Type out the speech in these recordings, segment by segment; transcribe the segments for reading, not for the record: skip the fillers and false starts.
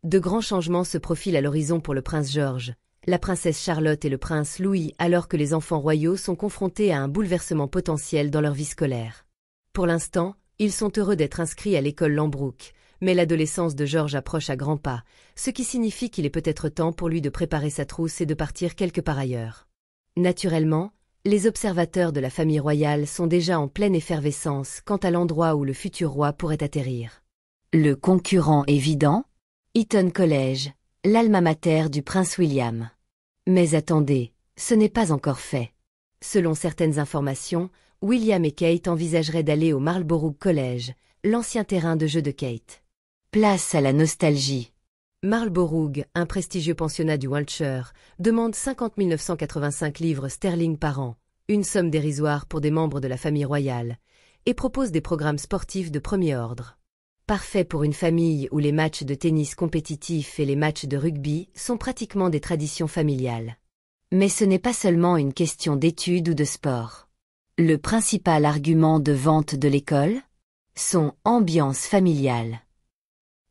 De grands changements se profilent à l'horizon pour le prince George, la princesse Charlotte et le prince Louis, alors que les enfants royaux sont confrontés à un bouleversement potentiel dans leur vie scolaire. Pour l'instant, ils sont heureux d'être inscrits à l'école Lambrouck, mais l'adolescence de George approche à grands pas, ce qui signifie qu'il est peut-être temps pour lui de préparer sa trousse et de partir quelque part ailleurs. Naturellement, les observateurs de la famille royale sont déjà en pleine effervescence quant à l'endroit où le futur roi pourrait atterrir. Le concurrent évident ? Eton College, l'alma mater du prince William. Mais attendez, ce n'est pas encore fait. Selon certaines informations, William et Kate envisageraient d'aller au Marlborough College, l'ancien terrain de jeu de Kate. Place à la nostalgie. Marlborough, un prestigieux pensionnat du Wiltshire, demande 50 985 livres sterling par an, une somme dérisoire pour des membres de la famille royale, et propose des programmes sportifs de premier ordre. Parfait pour une famille où les matchs de tennis compétitifs et les matchs de rugby sont pratiquement des traditions familiales. Mais ce n'est pas seulement une question d'études ou de sport. Le principal argument de vente de l'école ? Son ambiance familiale.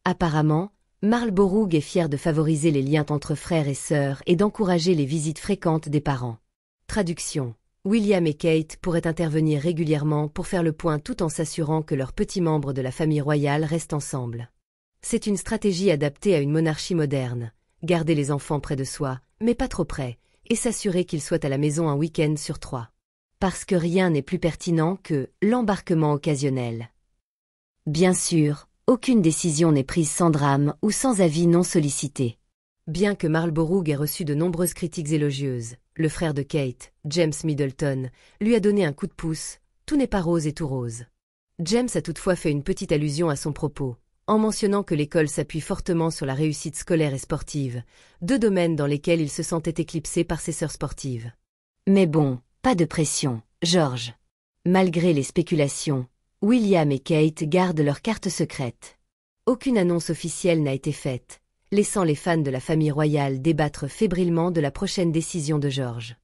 Apparemment, Marlborough est fier de favoriser les liens entre frères et sœurs et d'encourager les visites fréquentes des parents. Traduction. William et Kate pourraient intervenir régulièrement pour faire le point tout en s'assurant que leurs petits membres de la famille royale restent ensemble. C'est une stratégie adaptée à une monarchie moderne, garder les enfants près de soi, mais pas trop près, et s'assurer qu'ils soient à la maison un week-end sur 3. Parce que rien n'est plus pertinent que l'embarquement occasionnel. Bien sûr, aucune décision n'est prise sans drame ou sans avis non sollicité. Bien que Marlborough ait reçu de nombreuses critiques élogieuses, le frère de Kate, James Middleton, lui a donné un coup de pouce, tout n'est pas rose et tout rose. James a toutefois fait une petite allusion à son propos, en mentionnant que l'école s'appuie fortement sur la réussite scolaire et sportive, deux domaines dans lesquels il se sentait éclipsé par ses sœurs sportives. Mais bon, pas de pression, George. Malgré les spéculations, William et Kate gardent leur carte secrète. Aucune annonce officielle n'a été faite, laissant les fans de la famille royale débattre fébrilement de la prochaine décision de George.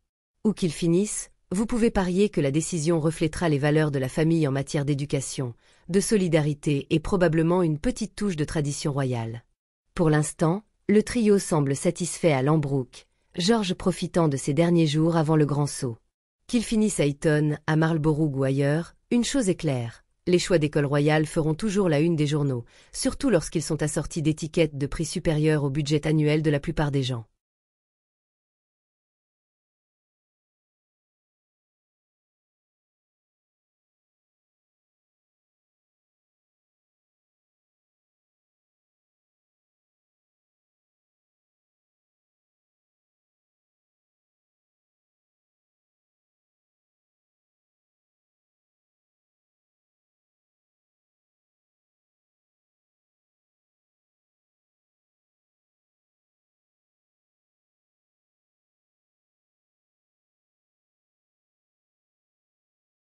Où qu'il finisse, vous pouvez parier que la décision reflètera les valeurs de la famille en matière d'éducation, de solidarité et probablement une petite touche de tradition royale. Pour l'instant, le trio semble satisfait à Lambrouck, George profitant de ses derniers jours avant le grand saut. Qu'il finisse à Eton, à Marlborough ou ailleurs, une chose est claire. Les choix d'école royale feront toujours la une des journaux, surtout lorsqu'ils sont assortis d'étiquettes de prix supérieurs au budget annuel de la plupart des gens.